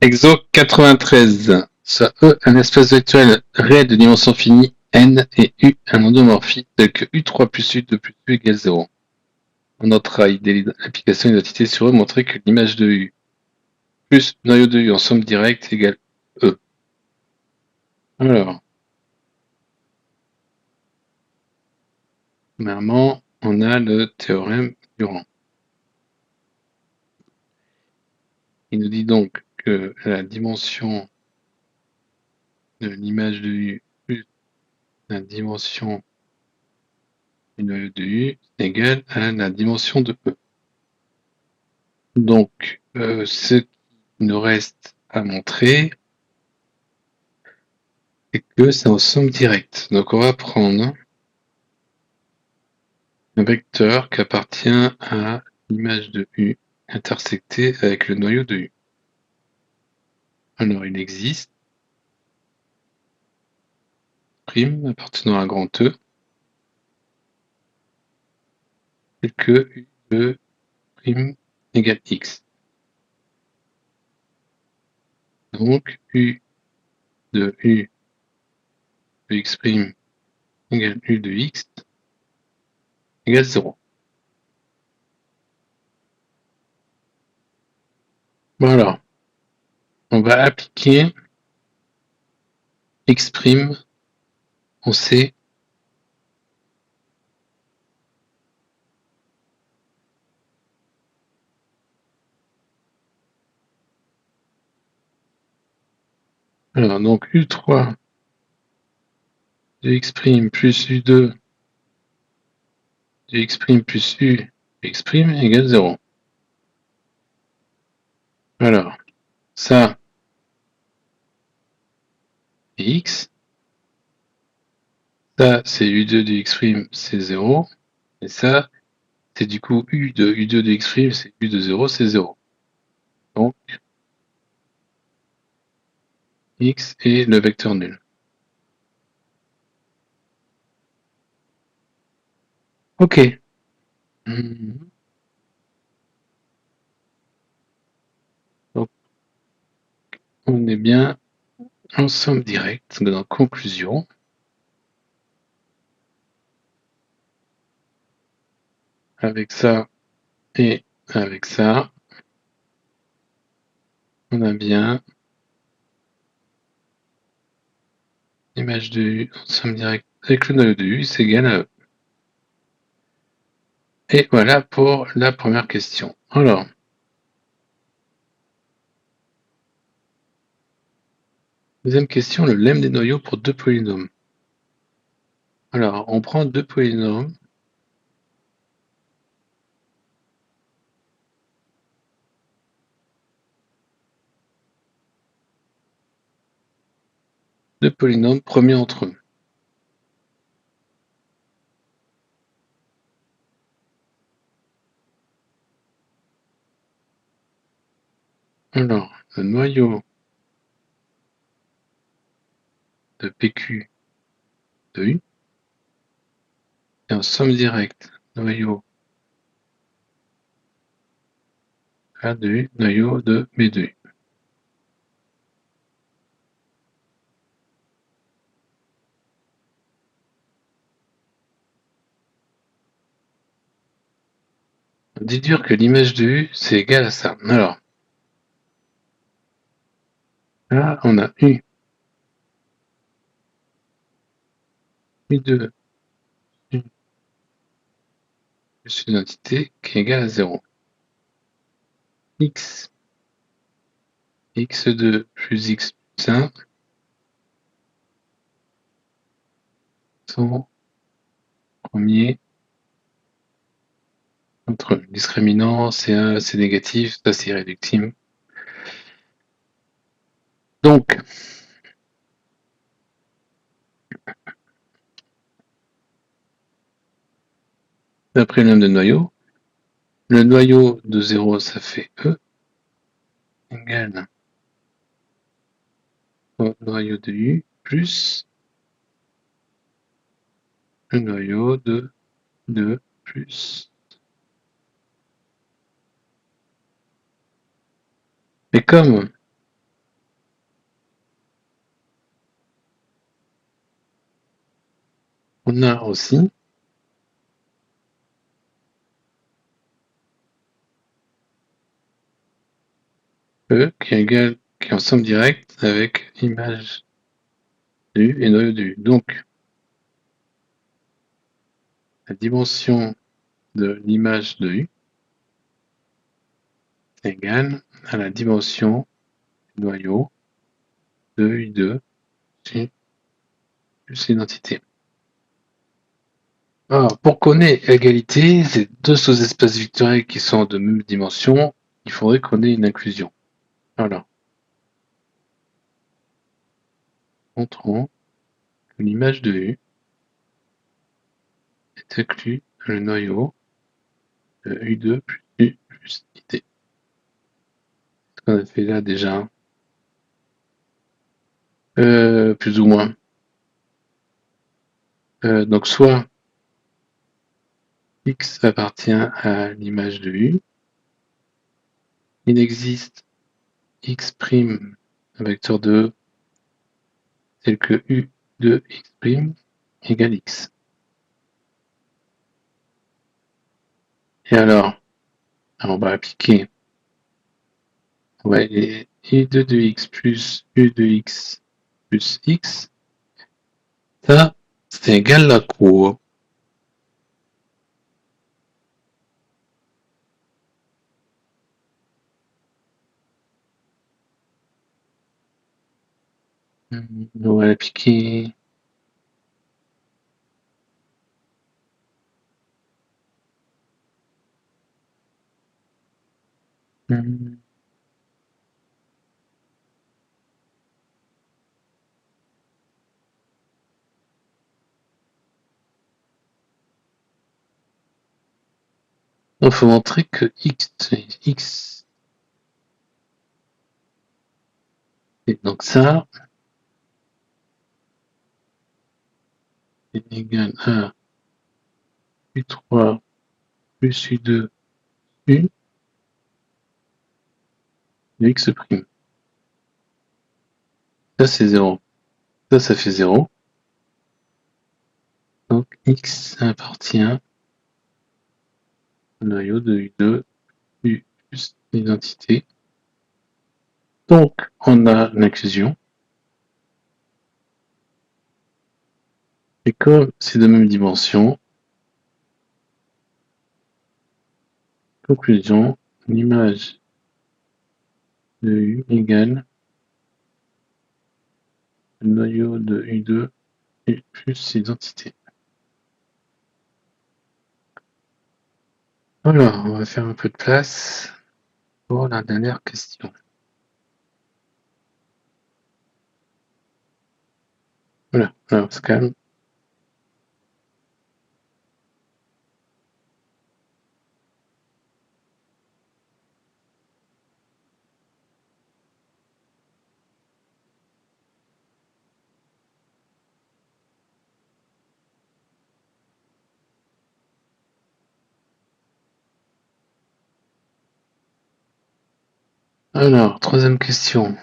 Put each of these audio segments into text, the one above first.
Exo 93. Soit E, un espace vectoriel réel de dimension finie, n, et U, un endomorphisme tel que U3 plus U2 plus U égale 0. On notera l'application d'identité sur E montrer que l'image de U plus noyau de U en somme directe égale E. Alors, premièrement, on a le théorème Durand. Il nous dit donc que la dimension de l'image de U plus la dimension du noyau de U est égale à la dimension de E. Donc, ce qu'il nous reste à montrer, c'est que c'est en somme directe. Donc, on va prendre un vecteur qui appartient à l'image de U intersecté avec le noyau de U. Alors, il existe prime appartenant à grand E, tel que U de prime égale X. Donc, U de U de X prime égale U de X égale 0. Voilà. On va appliquer X prime, on sait alors, donc U3 de X' plus U2 de X' plus U de X' égale 0. Alors, ça, c'est X. Ça, c'est U2 de X', c'est 0. Et ça, c'est du coup U de U2 de X', c'est U de 0, c'est 0. Donc, X est le vecteur nul. Ok. Donc, on est bien en somme directe dans conclusion. Avec ça et avec ça, on a bien l'image de U en somme directe avec le noyau de U, c'est égal à E. Et voilà pour la première question. Alors, deuxième question, le lemme des noyaux pour deux polynômes. Alors, on prend deux polynômes. Deux polynômes premiers entre eux. Alors, le noyau de PQ de U est en somme directe noyau A de U, noyau de B de U. Déduire que l'image de U, c'est égal à ça. Alors, là, on a U, U2, U plus une identité qui est égale à 0. X, X2 plus X plus 1 sont premiers entre eux. Discriminant, c'est négatif, ça c'est irréductible. Donc, d'après le nombre de noyaux, le noyau de 0, ça fait E, égale au noyau de U, plus le noyau de 2, plus. Mais comme On a aussi E qui est égal, qui est en somme directe avec image de U et noyau de U. Donc, la dimension de l'image de U est égale à la dimension du noyau de U2 plus l'identité. Alors, pour qu'on ait égalité, ces deux sous-espaces vectoriels qui sont de même dimension, il faudrait qu'on ait une inclusion. Voilà. Montrons que l'image de U est inclue dans le noyau de U2 plus U plus IT. Ce qu'on a fait là déjà. Plus ou moins. Donc soit X appartient à l'image de U, il existe X', un vecteur de E, tel que U de X' égale X. Et alors on va appliquer, on va aller U2 de X plus U de X plus X, ça c'est égal à quoi? On va l'appliquer. Il faut montrer que X et donc ça est égal à U3 plus U2 U de X'. Ça c'est 0. Ça fait 0. Donc X appartient au noyau de U2 U plus l'identité. Donc on a l'inclusion. Et comme c'est de même dimension, conclusion, l'image de U égale le noyau de U2 U plus l'identité. Voilà, on va faire un peu de place pour la dernière question. Voilà, on se calme. Alors, troisième question.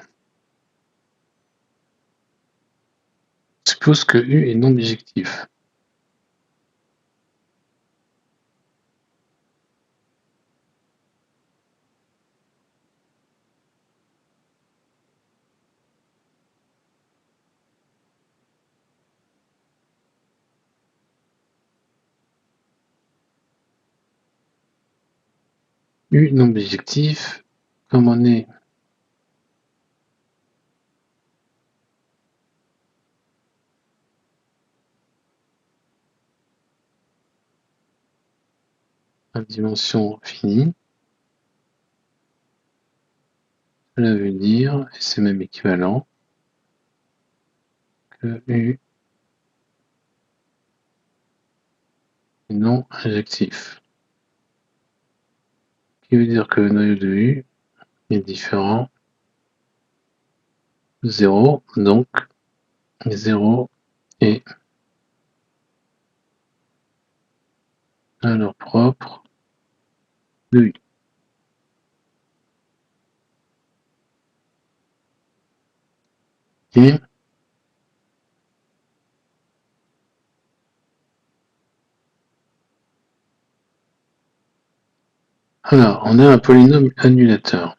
Suppose que U est non bijectif. U non bijectif, comme on est à dimension finie, cela veut dire, et c'est même équivalent, que U est non injectif. Ce qui veut dire que le noyau de U est différent de 0, donc 0 est valeur propre de U. Et Alors, on a un polynôme annulateur.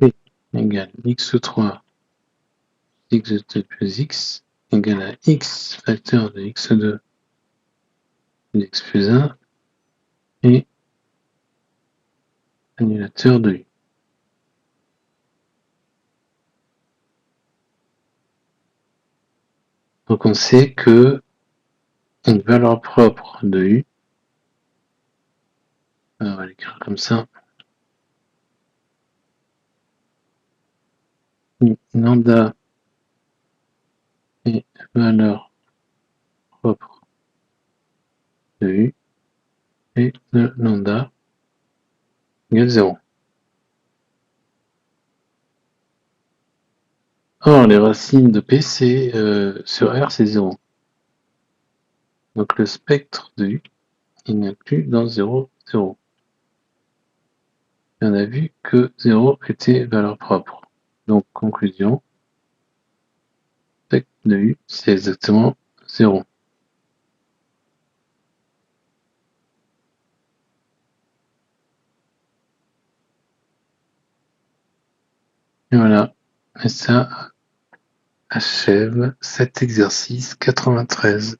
P égale x3 x2 plus x égale à x facteur de x2 plus x plus 1 et annulateur de u. Donc on sait que une valeur propre de u, on va l'écrire comme ça, lambda est valeur propre de u et de lambda égale 0. Or, les racines de P, sur R, c'est 0. Donc le spectre de U, il n'inclut dans 0, 0. Et on a vu que 0 était valeur propre. Donc, conclusion, spectre de U, c'est exactement 0. Et voilà. Et ça achève cet exercice 93.